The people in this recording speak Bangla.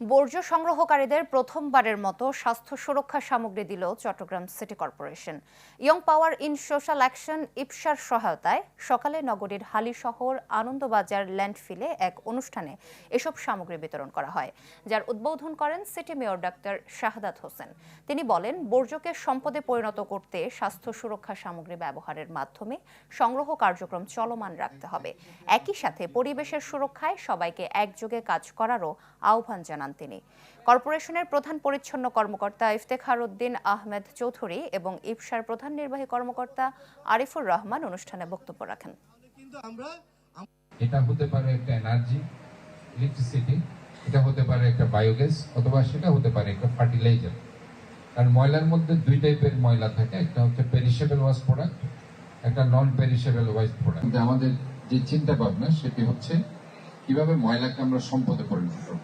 বর্জ্য সংগ্রহকারীদের প্রথমবারের মতো স্বাস্থ্য সুরক্ষা সামগ্রী দিল Chattogram city corporation. Young power in social action ইপসার সহায়তায় সকালে নগরীর হালিশহর আনন্দবাজার ল্যান্ডফিলে এক অনুষ্ঠানে এসব সামগ্রী বিতরণ করা হয়, যার উদ্বোধন করেন city mayor doctor Shahadat Hossain. তিনি বলেন, বর্জ্যকে সম্পদে পরিণত করতে স্বাস্থ্য সুরক্ষা সামগ্রী ব্যবহারের মাধ্যমে সংগ্রহ কার্যক্রম চলমান রাখতে হবে। একই সাথে পরিবেশের সুরক্ষায় সবাইকে একযোগে কাজ করারও আহ্বান জানান তিনি। কর্পোরেশনের প্রধান পরিচ্ছন্ন কর্মকর্তা ইফতেখার উদ্দিন আহমেদ চৌধুরী এবং ইপসার প্রধান নির্বাহী কর্মকর্তা আরিফুর রহমান অনুষ্ঠানে বক্তব্য রাখেন। এটা হতে পারে একটা এনার্জি, ইলেকট্রিসিটি, এটা হতে পারে একটা বায়োগ্যাস, অথবা সেটা হতে পারে একটা ফার্টিলাইজার। কারণ ময়লার মধ্যে দুই টাইপের ময়লা থাকে, একটা হচ্ছে পেরিশেবল ওয়েস্ট প্রোডাক্ট, একটা নন পেরিশেবল ওয়েস্ট প্রোডাক্ট। আমাদের যে চিন্তা ভাবনা সেটি হচ্ছে কিভাবে ময়লাকে আমরা সম্পদে পরিণত করব।